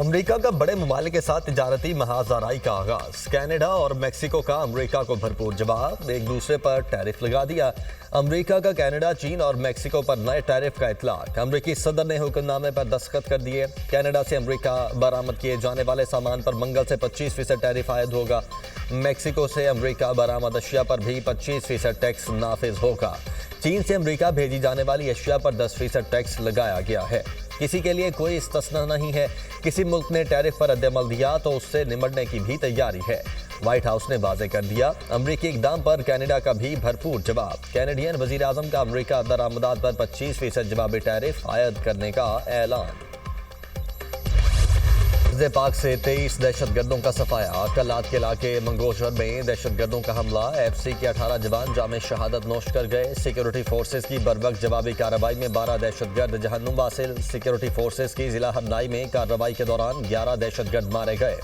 America का बड़े ममालिक के साथ तिजारती महाजराई का आगाज। कनाडा और मेक्सिको का अमेरिका को भरपूर जवाब, एक दूसरे पर टैरिफ लगा दिया। अमेरिका का कनाडा, चीन और मेक्सिको पर नए टैरिफ का इतलाक। अमेरिकी सदर ने हुक्मनामे पर दस्तखत कर दिए। कनाडा से अमेरिका बरामद किए जाने वाले सामान पर मंगल से 25% टैरिफ आयद होगा। मेक्सिको से अमेरिका बरामद अशिया पर भी 25% टैक्स नाफिज होगा। चीन से अमेरिका भेजी जाने वाली अशिया पर 10% टैक्स लगाया गया है। किसी के लिए कोई इस्तिस्ना नहीं है। किसी मुल्क ने टैरिफ पर रद्द-ए-अमल दिया तो उससे निमटने की भी तैयारी है। व्हाइट हाउस ने वाज़ेह कर दिया, अमरीकी इक़दाम पर कनाडा का भी भरपूर जवाब। कैनेडियन वज़ीर आज़म का अमरीका दरामदात पर 25% जवाबी टैरिफ आयद करने का ऐलान। पाक से 23 दहशतगर्दों का सफाया। कलात के इलाके मंगोशर में दहशतगर्दों का हमला। एफसी के 18 जवान जामे शहादत नोश कर गए। सिक्योरिटी फोर्सेस की बरवक्त जवाबी कार्रवाई में 12 दहशतगर्द जहन्नुम वासिल। सिक्योरिटी फोर्सेस की जिला हरनाई में कार्रवाई के दौरान 11 दहशतगर्द मारे गए।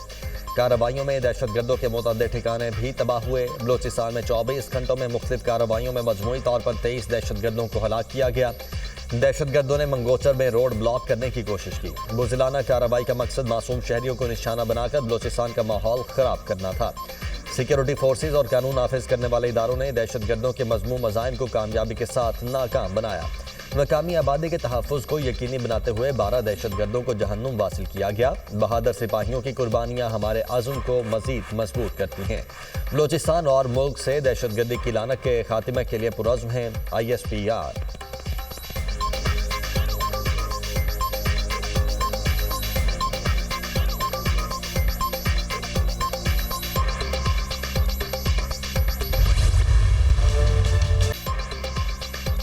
कार्रवाइयों में दहशतगर्दों के मुतअद्दिद ठिकाने भी तबाह हुए। बलोचिस्तान में 24 घंटों में मुख्तलिफ कार्रवाइयों में मजमूई तौर पर 23 दहशतगर्दों को हलाक किया गया। दहशतगर्दों ने मंगोचर में रोड ब्लॉक करने की कोशिश की। बुज़िलाना कार्रवाई का मकसद मासूम शहरियों को निशाना बनाकर बलोचिस्तान का माहौल खराब करना था। सिक्योरिटी फोर्सेज और कानून नाफिज करने वाले इदारों ने दहशतगर्दों के मज़मूम मज़ाइम को कामयाबी के साथ नाकाम बनाया। मकामी आबादी के तहफ़्फ़ुज़ को यकीनी बनाते हुए 12 दहशतगर्दों को जहन्नुम वासिल किया गया। बहादुर सिपाहियों की कुर्बानियाँ हमारे अज़्म को मज़ीद मजबूत करती हैं। बलोचिस्तान और मुल्क से दहशतगर्दी की लानत के खात्मे के लिए पुरज़्म हैं ISPR।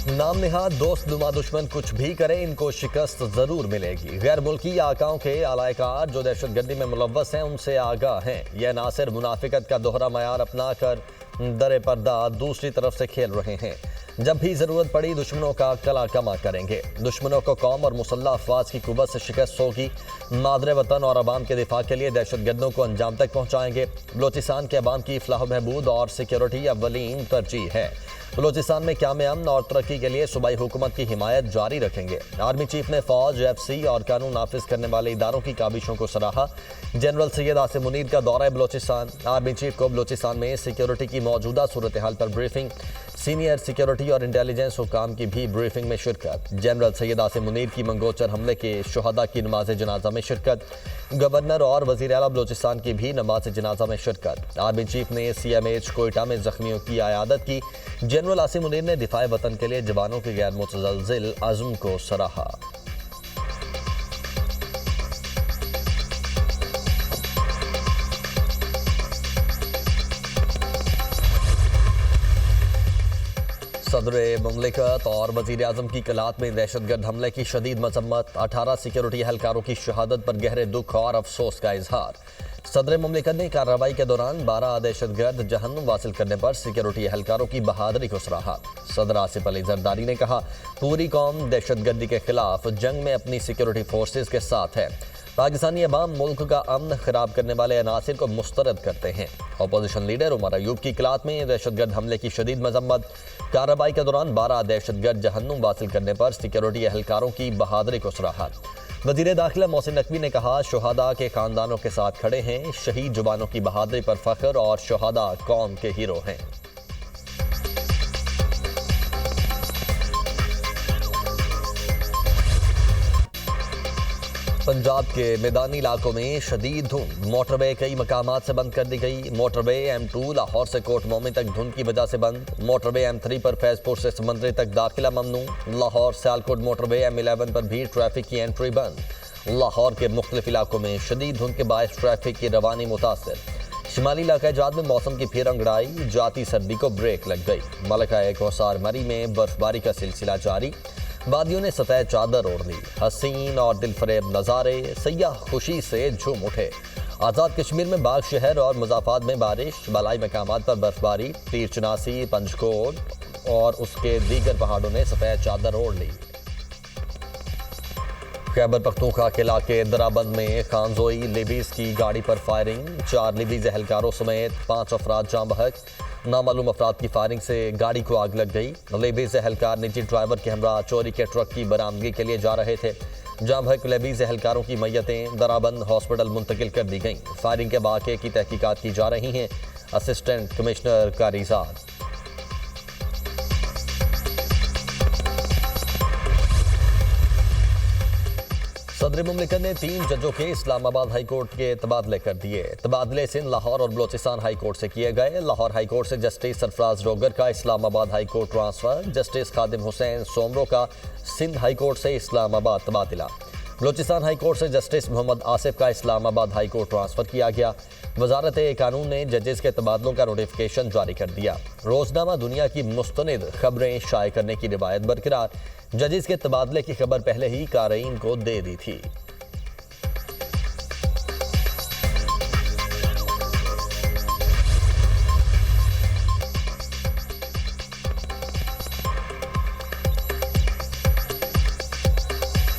नाम निहाद दोस्त नुमा दुश्मन कुछ भी करे, इनको शिकस्त जरूर मिलेगी। गैर मुल्की आकाओं के अलायकार जो दहशतगर्दी में मुलव्वस हैं उनसे आगाह हैं। यह नासिर मुनाफिकत का दोहरा मयार अपना कर दरे पर्दा दूसरी तरफ से खेल रहे हैं। जब भी जरूरत पड़ी दुश्मनों का कला कमा करेंगे। दुश्मनों को कौम और मुसल्लह अफवाज की कुव्वत से शिकस्त होगी। मादरे वतन और अवाम के दिफा के लिए दहशतगर्दों को अंजाम तक पहुँचाएंगे। बलोचिस्तान के अवाम की फलाह महबूद और सिक्योरिटी अव्वलीन तरजीह है। बलोचिस्तान में क़याम अमन और तरक्की के लिए सूबाई हुकूमत की हिमायत जारी रखेंगे। आर्मी चीफ ने फौज, FC और कानून नाफिज करने वाले इदारों की काबिशों को सराहा। जनरल सैयद आसिम मुनीर का दौरा बलोचिस्तान। आर्मी चीफ को बलोचिस्तान में सिक्योरिटी की मौजूदा सूरत हाल पर ब्रीफिंग। सीनियर सिक्योरिटी और इंटेलिजेंस हुकाम की भी ब्रीफिंग में शिरकत। जनरल सैयद आसिम मुनीर की मंगोचर हमले के शुहदा की नमाज जनाजा में शिरकत। गवर्नर और वज़ीर आला बलोचिस्तान की भी नमाज जनाजा में शिरकत। आर्मी चीफ ने CMH कोयटा में जख्मियों की आयादत की। जनरल आसिम मुनीर ने दिफाए वतन के लिए जवानों के गैर मुतज़लज़िल अज़्म को सराहा। सदर मुमलिकत और वज़ीर आज़म की कलात में दहशतगर्द हमले की शदीद मजम्मत। 18 सिक्योरिटी एहलकारों की शहादत पर गहरे दुख और अफसोस का इजहार। सदर मुमलिकत ने कार्रवाई के दौरान 12 दहशतगर्द जहन्नुम वासिल करने पर सिक्योरिटी एहलकारों की बहादुरी को सराहा। सदर आसिफ अली जरदारी ने कहा, पूरी कौम दहशतगर्दी के खिलाफ जंग में अपनी सिक्योरिटी फोर्सेज के साथ है। पाकिस्तानी अवाम मुल्क का अमन खराब करने वाले अनासिर को मुस्तरद करते हैं। अपोजिशन लीडर उमर अयूब की कलात में दहशतगर्द हमले की शदीद मजम्मत। कार्रवाई के दौरान 12 दहशतगर्द जहन्नुम वासिल करने पर सिक्योरिटी एहलकारों की बहादुरी को सराहा। वज़ीर दाखिला मोहसिन नकवी ने कहा, शुहदा के खानदानों के साथ खड़े हैं। शहीद जवानों की बहादुरी पर फख्र और शुहदा कौम के हीरो हैं। पंजाब के मैदानी इलाकों में शदीद धुंध। मोटरवे कई मकामात से बंद कर दी गई। मोटरवे M2 लाहौर से कोट मोमिन तक धुंध की वजह से बंद। मोटरवे M3 पर फैजपुर से समंदरी तक दाखिला ममनू। लाहौर सियालकोट मोटरवे M11 पर भी ट्रैफिक की एंट्री बंद। लाहौर के मुख्तलिफ इलाकों में शदीद धुंध के बायस ट्रैफिक की रवानी मुतासर। शिमाली इलाका जात में मौसम की फिर अंगड़ाई। जाती सर्दी को ब्रेक लग गई। मलका कोसार मरी में बर्फबारी का सिलसिला जारी। वादियों ने सफेद चादर ओढ़ ली। हसीन और दिलफरेब नज़ारे, सयाह खुशी से झूम उठे। आज़ाद कश्मीर में बाग शहर और मुज़ाफ़ात में बारिश। बालाई मकामात पर बर्फबारी। पीर चनासी, पंजकोट और उसके दीगर पहाड़ों ने सफेद चादर ओढ़ ली। खैबर पख्तूनख्वा के इलाके दराबंद में खानजोई लिबीज की गाड़ी पर फायरिंग। 4 लिबीज एहलकारों समेत 5 अफराद जाँ बहक। नामालूम अफराद की फायरिंग से गाड़ी को आग लग गई। लिबीज एहलकार निजी ड्राइवर के हमरा चोरी के ट्रक की बरामदगी के लिए जा रहे थे। जहां भर लेबीज एहलकारों की मैयतें दराबंद हॉस्पिटल मुंतकिल कर दी गईं। फायरिंग के वाक़े की तहकीकात की जा रही हैं। असिस्टेंट कमिश्नर कारीजाद। सदर मुमलिकत ने 3 जजों के इस्लामाबाद हाई कोर्ट के तबादले कर दिए। तबादले सिंध, लाहौर और बलोचिस्तान हाई कोर्ट से किए गए। लाहौर हाई कोर्ट से जस्टिस सरफराज रोगर का Islamabad high court transfer, justice Khadim Hussain Soomro का सिंध हाई कोर्ट से इस्लामाबाद तबादला। बलोचिस्तान हाई कोर्ट से जस्टिस मोहम्मद आसिफ का इस्लामाबाद हाई कोर्ट ट्रांसफर किया गया। वजारत कानून ने जजेस के तबादलों का नोटिफिकेशन जारी कर दिया। रोजनामा दुनिया की मुस्तनिद खबरें शाये करने की रिवायत बरकरार। जजेस के तबादले की खबर पहले ही कारीन को दे दी थी।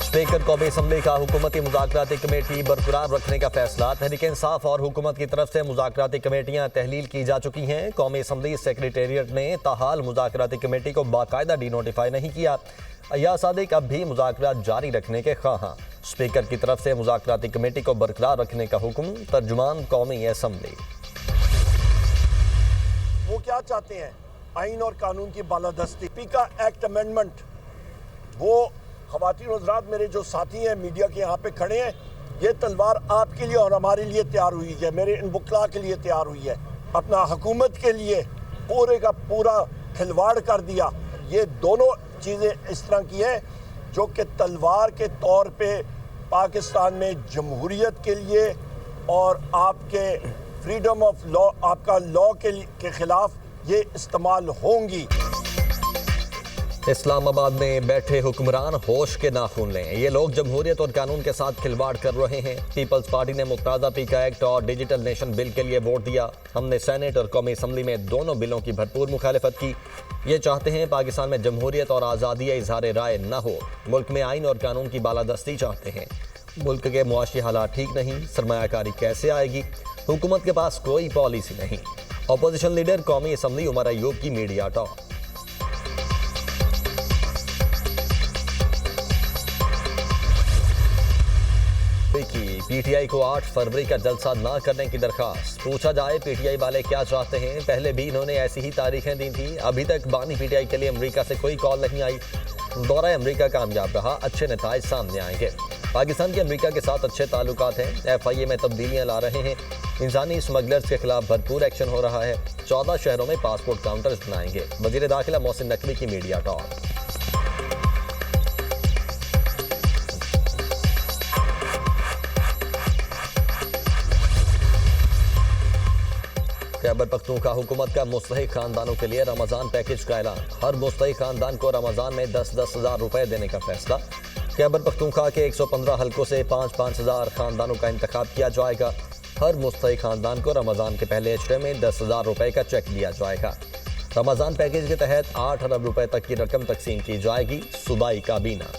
स्पीकर कौमी असम्बली का हुकूमती मुज़ाकराती कमेटी बरकरार रखने का फैसला। तहरीक इंसाफ और हुकूमत की तरफ से मुज़ाकराती कमेटियां तहलील की जा चुकी हैं। कौमी असम्बली सेक्रेटेरिएट ने ताहाल मुज़ाकराती कमेटी को बाकायदा डी नोटिफाई नहीं किया। अय्याज सादिक अब भी मुज़ाकरात जारी रखने के ख्वाहां। स्पीकर की तरफ से मुज़ाकराती कमेटी को बरकरार रखने का हुक्म। तर्जुमान कौमी असम्बली। वो क्या चाहते हैं? आइन और कानून की बालादस्ती। पीका एक्ट अमेंडमेंट, वो ख़वातीन और हज़रात मेरे जो साथी हैं मीडिया के यहाँ पे खड़े हैं, ये तलवार आपके लिए और हमारे लिए तैयार हुई है, मेरे इन वकला के लिए तैयार हुई है। अपना हुकूमत के लिए पूरे का पूरा खिलवाड़ कर दिया। ये दोनों चीज़ें इस तरह की हैं जो कि तलवार के तौर पे पाकिस्तान में जमहूरियत के लिए और आपके फ्रीडम ऑफ लॉ, आपका लॉ के खिलाफ ये इस्तेमाल होंगी। इस्लामाबाद में बैठे हुक्मरान होश के नाखून लें। ये लोग जमहूरियत और कानून के साथ खिलवाड़ कर रहे हैं। पीपल्स पार्टी ने मुतनाज़ा पीका एक्ट और डिजिटल नेशन बिल के लिए वोट दिया। हमने सेनेट और कौमी असम्बली में दोनों बिलों की भरपूर मुखालिफत की। ये चाहते हैं पाकिस्तान में जमहूरियत और आज़ादी इजहार राय न हो। मुल्क में आइन और कानून की बालादस्ती चाहते हैं। मुल्क के मुआशी हालात ठीक नहीं, सरमायाकारी कैसे आएगी? हुकूमत के पास कोई पॉलिसी नहीं। अपोजिशन लीडर कौमी असम्बली उमर अयूब की मीडिया टॉक। पीटीआई को 8 फरवरी का जलसा ना करने की दरखास्त। पूछा जाए पीटीआई वाले क्या चाहते हैं? पहले भी इन्होंने ऐसी ही तारीखें दी थी। अभी तक बानी पीटीआई के लिए अमेरिका से कोई कॉल नहीं आई। दौरा अमेरिका कामयाब रहा, अच्छे नताइज सामने आएंगे। पाकिस्तान के अमेरिका के साथ अच्छे ताल्लुकात हैं। FIA में तब्दीलियां ला रहे हैं। इंसानी स्मगलर्स के खिलाफ भरपूर एक्शन हो रहा है। 14 शहरों में पासपोर्ट काउंटर्स बनाएंगे। वजीर दाखिला मोहसिन नकवी की मीडिया टॉक। खैबर पख्तूनख्वा हुकूमत का मुस्तहिक खानदानों के लिए रमज़ान पैकेज का ऐलान। हर मुस्तहिक खानदान को रमज़ान में 10-10 हज़ार रुपए देने का फैसला। खैबर पख्तूनख्वा के 115 हलकों से 5-5 हज़ार खानदानों का इंतखाब किया जाएगा। हर मुस्तहिक खानदान को रमज़ान के पहले अशरे में 10,000 रुपए का चेक दिया जाएगा। रमज़ान पैकेज के तहत 8 अरब रुपए तक की रकम तकसीम की जाएगी। सूबाई काबीना।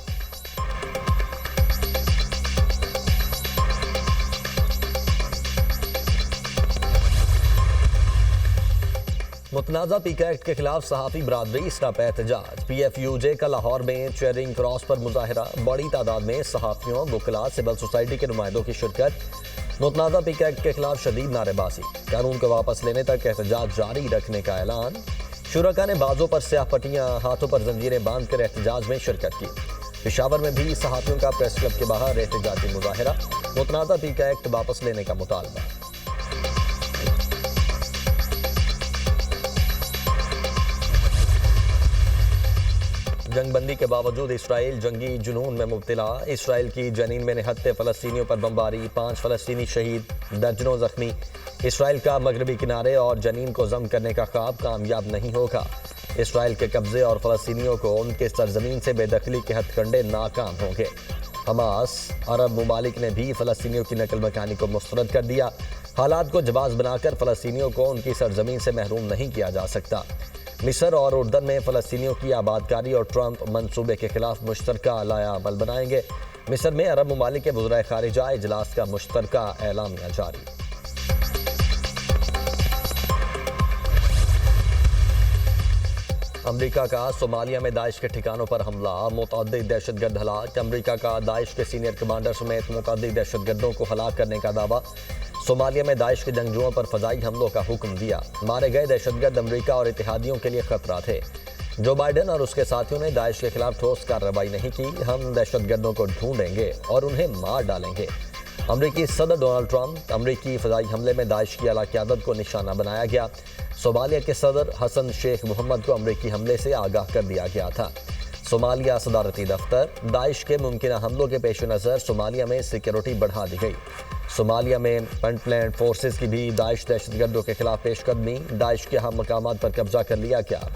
मुतनाज़ा पीका एक्ट के खिलाफ सहाफ़ी बरादरी स्टॉप एहतजाज। PFUJ का लाहौर में चेरिंग क्रॉस पर मुजाहिरा। बड़ी तादाद में सहाफ़ियों, वकला, सिविल सोसाइटी के नुमाइंदों की शिरकत। मुतनाज़ा पीका एक्ट के खिलाफ शदीद नारेबाजी। कानून को वापस लेने तक एहतजाज जारी रखने का ऐलान। शुरका ने बाजों पर स्याह पट्टियाँ, हाथों पर जंजीरें बांध कर एहतजाज में शिरकत की। पेशावर में भी सहाफ़ियों का प्रेस क्लब के बाहर एहतजाजी मुजाहिरा। मुतनाज़ा पीका एक्ट वापस लेने का मुतालबा। जंगबंदी के बावजूद इसराइल जंगी जुनून में मुब्तला। इसराइल की जनीन में निहत्ते फ़लस्तीनियों पर बमबारी, 5 फ़लस्तीनी शहीद, दर्जनों जख्मी। इसराइल का मगरबी किनारे और जनीन को जम करने का ख्वाब कामयाब नहीं होगा। इसराइल के कब्जे और फ़लस्तीनियों को उनके सरजमीन से बेदखली के हथकंडे नाकाम होंगे। हमास अरब ममालिक ने भी फ़लस्तीनियों की नकल मकानी को मुस्तरद कर दिया। हालात को जवाज़ बनाकर फ़लस्तीनियों को उनकी सरजमीन से महरूम नहीं किया जा सकता। मिस्र और उर्दन में फ़लस्तीनियों की आबादकारी और ट्रंप मंसूबे के खिलाफ मुश्तरका लाया अमल बनाएंगे। मिस्र में अरब ममालिक के वज़राए ख़ारिजा इजलास का मुश्तरका एलामिया जारी। अमेरिका का सोमालिया में दाइश के ठिकानों पर हमला, मुतअद्दिद दहशतगर्द हलाक। अमेरिका का दाइश के सीनियर कमांडर समेत मुतअद्दिद दहशतगर्दों को हलाक करने का दावा। सोमालिया में दाइश के जंगजुओं पर फजाई हमलों का हुक्म दिया। मारे गए दहशतगर्द अमेरिका और इत्तेहादियों के लिए खतरा थे। जो बाइडेन और उसके साथियों ने दाइश के खिलाफ ठोस कार्रवाई नहीं की। हम दहशतगर्दों को ढूंढेंगे और उन्हें मार डालेंगे। अमरीकी सदर डोनाल्ड ट्रंप। अमरीकी फजाई हमले में दाइश की आला क़यादत को निशाना बनाया गया। सोमालिया के सदर हसन शेख मोहम्मद को अमरीकी हमले से आगाह कर दिया गया था। सोमालिया सदारती दफ्तर। दाइश के मुमकिन हमलों के पेश नज़र सोमालिया में सिक्योरिटी बढ़ा दी गई। सोमालिया में पुंटलैंड फोर्सेस की भी दाइश दहशतगर्दों के खिलाफ पेशकदमी। दाइश के अहम मकामात पर कब्जा कर लिया गया।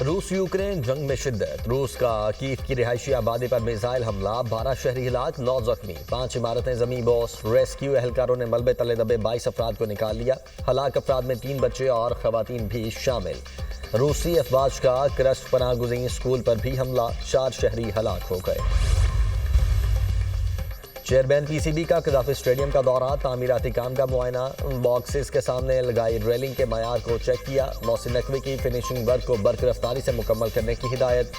रूस यूक्रेन जंग में शिद्दत। रूस का कीव की रिहायशी आबादी पर मिसाइल हमला, 12 शहरी हिलाक, 9 जख्मी, 5 इमारतें जमीन बोस। रेस्क्यू एहलकारों ने मलबे तले दबे 22 अफराद को निकाल लिया। हलाक अफराद में 3 बच्चे और खवातीन भी शामिल। रूसी अफवाज का क्रस्ट पनाहगुज़ीन स्कूल पर भी हमला, 4 शहरी हलाक हो गए। चेयरमैन पीसीबी का कदाफी स्टेडियम का दौरा, तामीराती काम का मुआयना, बॉक्सेस के सामने लगाई रेलिंग के मयार को चेक किया। मोहसिन नकवी की फिनिशिंग वर्क को बर्क रफ्तारी से मुकम्मल करने की हिदायत।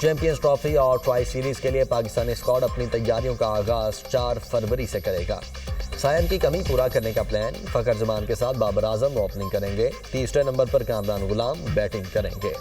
चैंपियंस ट्रॉफी और ट्राई सीरीज के लिए पाकिस्तानी स्क्वाड अपनी तैयारियों का आगाज 4 फरवरी से करेगा। सायन की कमी पूरा करने का प्लान। फखर जमान के साथ बाबर आजम ओपनिंग करेंगे। तीसरे नंबर पर कामरान गुलाम बैटिंग करेंगे।